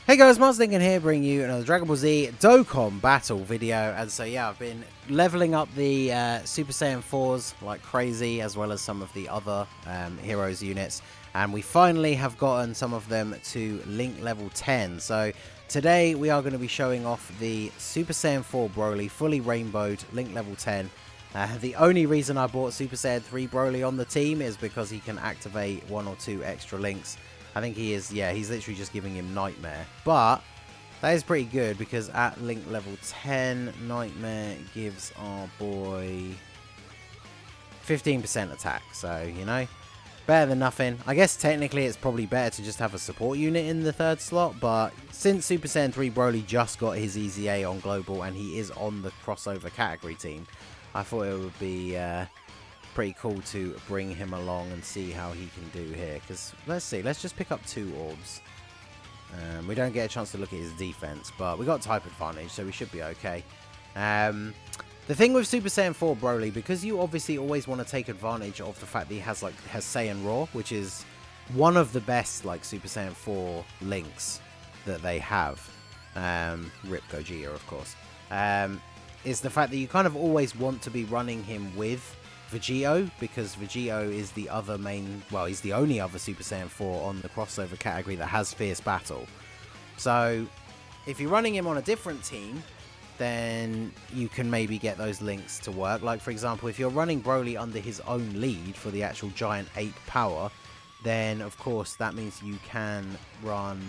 Hey guys, Marslinkin here, bringing you another Dragon Ball Z Dokkan battle video. And so yeah, I've been leveling up the Super Saiyan 4s like crazy, as well as some of the other heroes units. And we finally have gotten some of them to Link level 10. So today we are going to be showing off the Super Saiyan 4 Broly, fully rainbowed, Link level 10. The only reason I bought Super Saiyan 3 Broly on the team is because he can activate 1 or 2 extra links. I think he is, yeah, he's literally just giving him Nightmare. But that is pretty good because at Link level 10, Nightmare gives our boy 15% attack. So, you know, better than nothing. I guess technically it's probably better to just have a support unit in the third slot. But since Super Saiyan 3 Broly just got his Easy A on Global and he is on the crossover category team, I thought it would be pretty cool to bring him along and see how he can do here. Because let's see, let's just pick up 2 orbs. We don't get a chance to look at his defense, but we got type advantage, so we should be okay. The thing with Super Saiyan 4 Broly, because you obviously always want to take advantage of the fact that he has Saiyan Raw, which is one of the best like Super Saiyan 4 links that they have. Rip Gogeta, of course. Is the fact that you kind of always want to be running him with Vegito, because Vegito is the other main, well, he's the only other Super Saiyan 4 on the crossover category that has Fierce Battle. So if you're running him on a different team, then you can maybe get those links to work. Like, for example, if you're running Broly under his own lead for the actual Giant Ape power, then of course that means you can run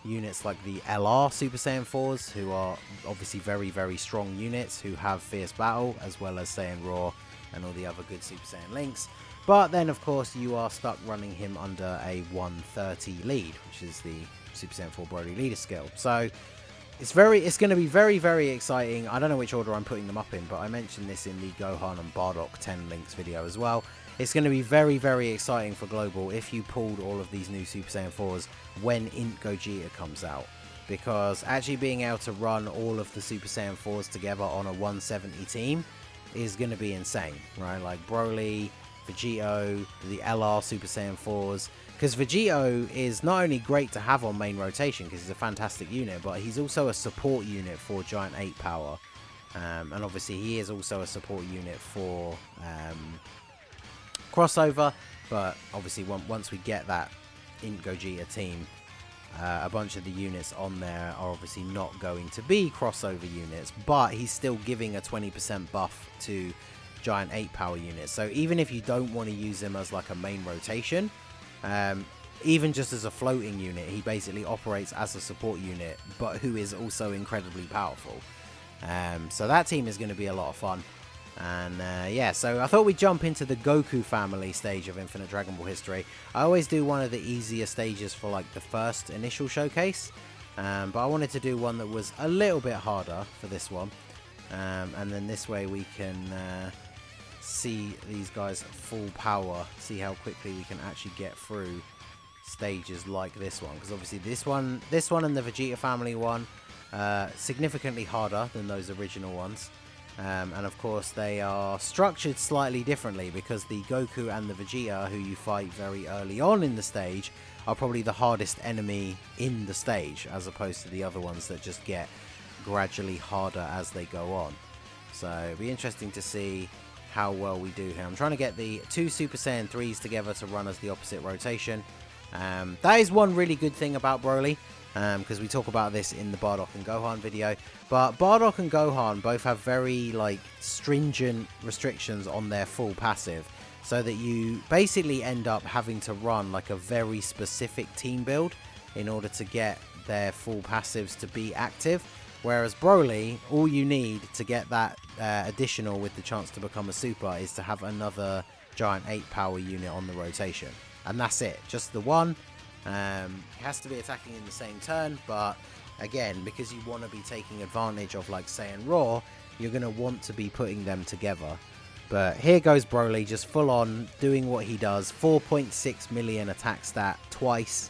units like the LR Super Saiyan 4s, who are obviously very, very strong units who have Fierce Battle, as well as Saiyan Raw and all the other good Super Saiyan links. But then of course you are stuck running him under a 130 lead, which is the Super Saiyan 4 Broly leader skill. So it's going to be very, very exciting. I don't know which order I'm putting them up in, but I mentioned this in the Gohan and Bardock 10 links video as well. It's going to be very, very exciting for Global if you pulled all of these new Super Saiyan 4s when Int Gogeta comes out. Because actually being able to run all of the Super Saiyan 4s together on a 170 team is going to be insane, right? Like Broly, Vegito, the LR Super Saiyan 4s. Because Vegito is not only great to have on main rotation because he's a fantastic unit, but he's also a support unit for Giant 8 power. And obviously he is also a support unit for crossover. But obviously once we get that Int Gogeta team, a bunch of the units on there are obviously not going to be crossover units, but he's still giving a 20% buff to Giant 8 power units. So even if you don't want to use him as like a main rotation, even just as a floating unit, he basically operates as a support unit, but who is also incredibly powerful. So that team is going to be a lot of fun. And yeah, so I thought we'd jump into the Goku family stage of Infinite Dragon Ball history. I always do one of the easier stages for like the first initial showcase, but I wanted to do one that was a little bit harder for this one. And then this way we can see these guys full power, see how quickly we can actually get through stages like this one. Because obviously this one and the Vegeta family one, significantly harder than those original ones. And of course they are structured slightly differently, because the Goku and the Vegeta who you fight very early on in the stage are probably the hardest enemy in the stage, as opposed to the other ones that just get gradually harder as they go on. So it'll be interesting to see how well we do here. I'm trying to get the 2 Super Saiyan 3s together to run as the opposite rotation. That is one really good thing about Broly, because we talk about this in the Bardock and Gohan video. But Bardock and Gohan both have very like stringent restrictions on their full passive, so that you basically end up having to run like a very specific team build in order to get their full passives to be active. Whereas Broly, all you need to get that additional with the chance to become a super is to have another Giant 8 power unit on the rotation. And that's it, just the one. He has to be attacking in the same turn, but again, because you want to be taking advantage of like Saiyan Raw, you're going to want to be putting them together. But here goes Broly, just full on doing what he does. 4.6 million attack stat twice.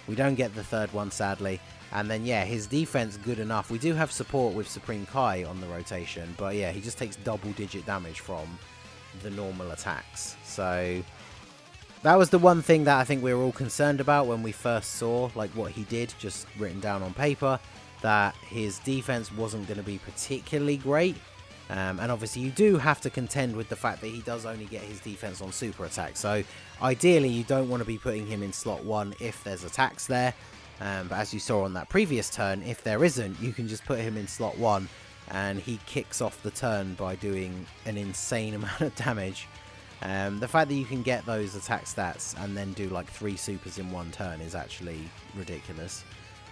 We don't get the third one, sadly. And then yeah, his defense good enough. We do have support with Supreme Kai on the rotation, but yeah, he just takes double digit damage from the normal attacks. So that was the one thing that I think we were all concerned about when we first saw like what he did, just written down on paper, that his defense wasn't going to be particularly great. And obviously you do have to contend with the fact that he does only get his defense on super attack. So ideally you don't want to be putting him in slot 1 if there's attacks there. But as you saw on that previous turn, if there isn't, you can just put him in slot 1 and he kicks off the turn by doing an insane amount of damage. The fact that you can get those attack stats and then do like 3 supers in 1 turn is actually ridiculous.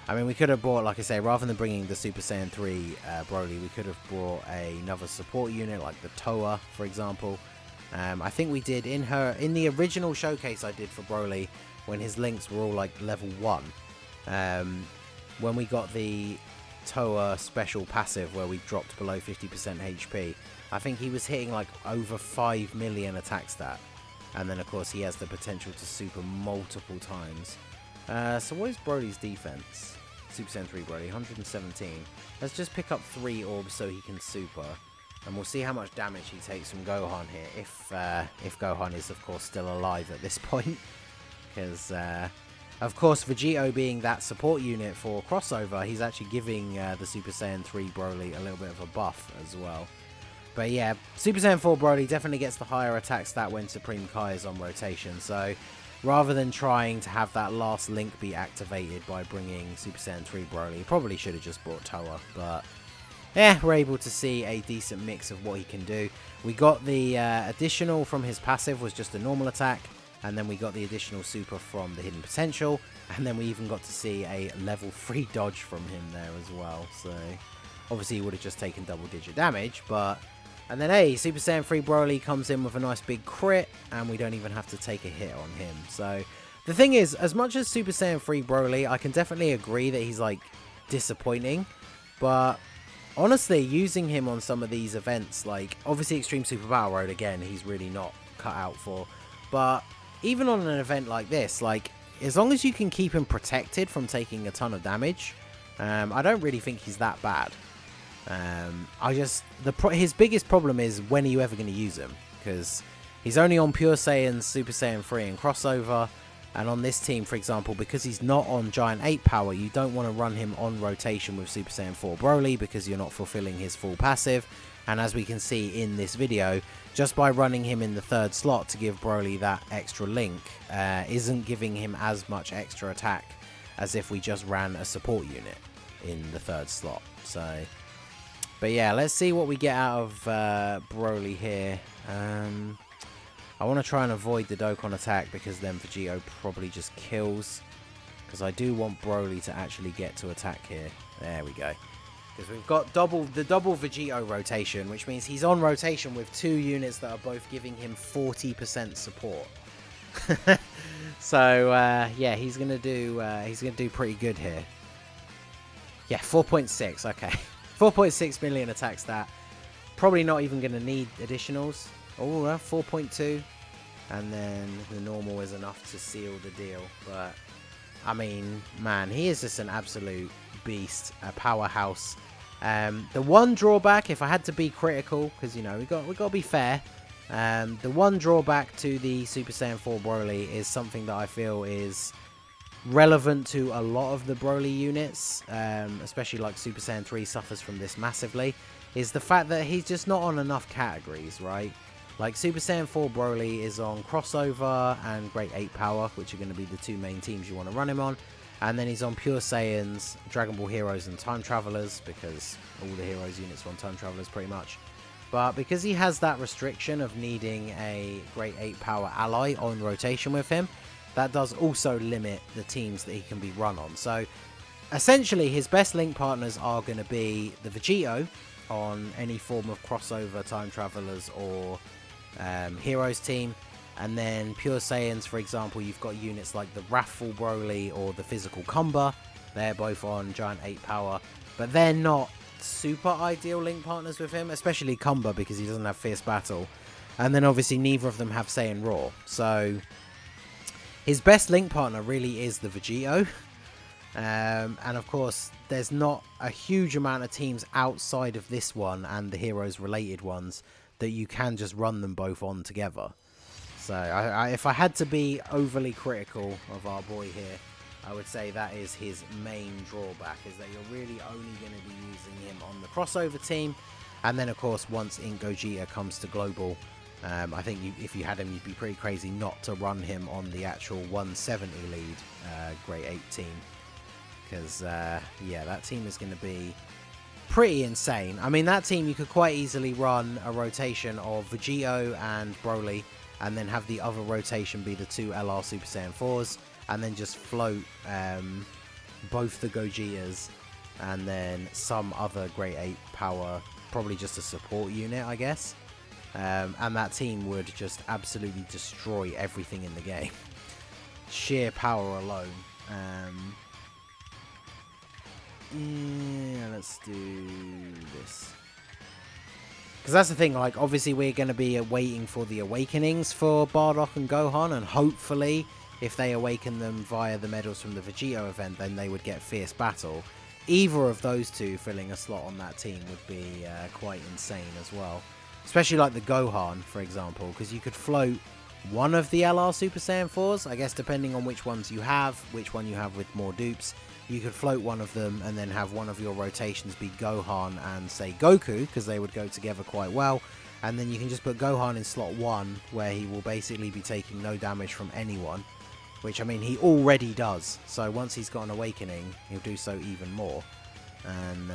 I mean, we could have brought, like I say, rather than bringing the Super Saiyan 3 Broly, we could have brought another support unit like the Toa, for example. I think we did in the original showcase I did for Broly, when his links were all like level 1. When we got the Toa special passive where we dropped below 50% HP, I think he was hitting like over 5 million attack stat. And then of course he has the potential to super multiple times. So what is Broly's defense? Super Saiyan 3 Broly, 117. Let's just pick up 3 orbs so he can super. And we'll see how much damage he takes from Gohan here. If Gohan is of course still alive at this point. Because of course Vegito being that support unit for crossover, he's actually giving the Super Saiyan 3 Broly a little bit of a buff as well. But yeah, Super Saiyan 4 Broly definitely gets the higher attack stat when Supreme Kai is on rotation. So rather than trying to have that last link be activated by bringing Super Saiyan 3 Broly, he probably should have just brought Toa. But yeah, we're able to see a decent mix of what he can do. We got the additional from his passive was just a normal attack. And then we got the additional super from the hidden potential. And then we even got to see a level 3 dodge from him there as well. So obviously he would have just taken double digit damage, but... And then, hey, Super Saiyan 3 Broly comes in with a nice big crit, and we don't even have to take a hit on him. So, the thing is, as much as Super Saiyan 3 Broly, I can definitely agree that he's, like, disappointing. But, honestly, using him on some of these events, like, obviously Extreme Super Battle Road, again, he's really not cut out for. But, even on an event like this, like, as long as you can keep him protected from taking a ton of damage, I don't really think he's that bad. His biggest problem is, when are you ever going to use him? Because he's only on Pure Saiyan, Super Saiyan 3 and crossover. And on this team, for example, because he's not on Giant 8 power, you don't want to run him on rotation with Super Saiyan 4 Broly because you're not fulfilling his full passive. And as we can see in this video, just by running him in the 3rd slot to give Broly that extra link isn't giving him as much extra attack as if we just ran a support unit in the 3rd slot. So... But yeah, let's see what we get out of Broly here. I want to try and avoid the Dokkan attack because then Vegito probably just kills. Because I do want Broly to actually get to attack here. There we go. Because we've got the double Vegito rotation, which means he's on rotation with 2 units that are both giving him 40% support. So yeah, he's gonna do pretty good here. Yeah, 4.6. Okay. 4.6 million attack stat. Probably not even going to need additionals. Oh, 4.2. And then the normal is enough to seal the deal. But, I mean, man, he is just an absolute beast. A powerhouse. The one drawback, if I had to be critical, because, you know, we got to be fair. The one drawback to the Super Saiyan 4 Broly is something that I feel is... relevant to a lot of the Broly units, especially like Super Saiyan 3 suffers from this massively, is the fact that he's just not on enough categories, right? Like Super Saiyan 4 Broly is on crossover and Great 8 power, which are going to be the 2 main teams you want to run him on, and then he's on Pure Saiyans, Dragon Ball Heroes and Time Travelers, because all the Heroes units are on Time Travelers pretty much. But because he has that restriction of needing a Great 8 power ally on rotation with him, that does also limit the teams that he can be run on. So, essentially, his best link partners are going to be the Vegito on any form of crossover, Time Travelers, or Heroes team. And then Pure Saiyans, for example, you've got units like the Wrathful Broly or the Physical Kumba. They're both on Giant 8 power. But they're not super ideal link partners with him, especially Kumba because he doesn't have Fierce Battle. And then, obviously, neither of them have Saiyan Raw. So... his best link partner really is the Vegito. And of course, there's not a huge amount of teams outside of this one and the Heroes related ones that you can just run them both on together. So if I had to be overly critical of our boy here, I would say that is his main drawback, is that you're really only going to be using him on the crossover team. And then, of course, once Ink Gogeta comes to Global, I think if you had him, you'd be pretty crazy not to run him on the actual 170 lead Grade 8 team. Because, yeah, that team is going to be pretty insane. I mean, that team, you could quite easily run a rotation of Vegito and Broly, and then have the other rotation be the 2 LR Super Saiyan 4s, and then just float both the Gogetas and then some other Grade 8 power, probably just a support unit, I guess. And that team would just absolutely destroy everything in the game. Sheer power alone. Yeah, let's do this. Because that's the thing, like, obviously we're going to be waiting for the awakenings for Bardock and Gohan, and hopefully, if they awaken them via the medals from the Vegito event, then they would get Fierce Battle. Either of those two filling a slot on that team would be quite insane as well. Especially like the Gohan, for example, because you could float one of the LR Super Saiyan 4s, I guess depending on which ones you have, which one you have with more dupes. You could float one of them and then have one of your rotations be Gohan and, say, Goku, because they would go together quite well. And then you can just put Gohan in slot 1, where he will basically be taking no damage from anyone. Which, I mean, he already does. So once he's got an awakening, he'll do so even more. And,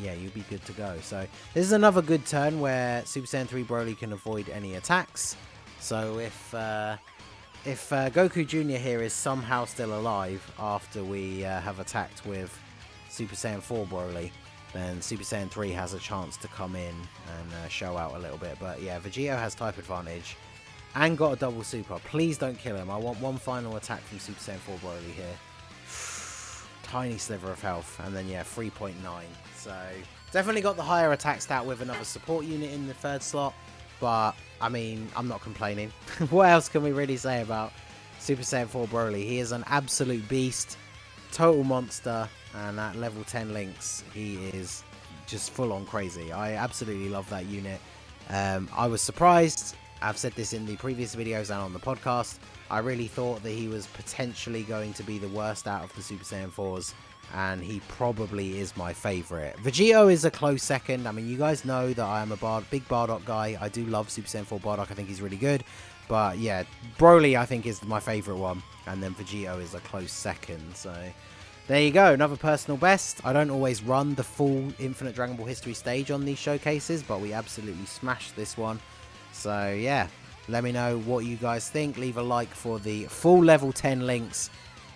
yeah, you'll be good to go. So this is another good turn where Super Saiyan 3 Broly can avoid any attacks. So if Goku Jr. here is somehow still alive after we have attacked with Super Saiyan 4 Broly, then Super Saiyan 3 has a chance to come in and show out a little bit. But yeah, Vegito has type advantage and got a double super. Please don't kill him. I want one final attack from Super Saiyan 4 Broly here. Tiny sliver of health, and then yeah, 3.9. So definitely got the higher attack stat with another support unit in the third slot. But, I mean, I'm not complaining. What else can we really say about Super Saiyan 4 Broly? He is an absolute beast, total monster, and at level 10 links, he is just full on crazy. I absolutely love that unit. I was surprised. I've said this in the previous videos and on the podcast. I really thought that he was potentially going to be the worst out of the Super Saiyan 4s. And he probably is my favourite. Vegito is a close second. I mean, you guys know that I am a big Bardock guy. I do love Super Saiyan 4 Bardock. I think he's really good. But yeah, Broly I think is my favourite one. And then Vegito is a close second. So there you go. Another personal best. I don't always run the full Infinite Dragon Ball History stage on these showcases. But we absolutely smashed this one. So yeah, let me know what you guys think. Leave a like for the full level 10 links.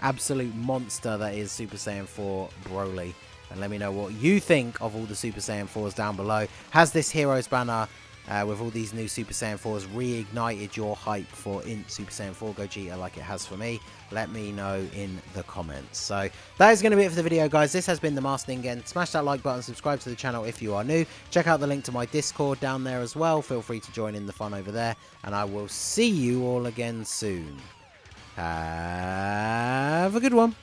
Absolute monster that is Super Saiyan 4 Broly. And let me know what you think of all the Super Saiyan 4s down below. Has this Heroes banner with all these new Super Saiyan 4s reignited your hype for Super Saiyan 4 Gogeta like it has for me? Let me know in the comments. So that is going to be it for the video, guys. This has been the Master Ningen. Smash that like button, subscribe to the channel if you are new. Check out the link to my Discord down there as well. Feel free to join in the fun over there. And I will see you all again soon. Have a good one.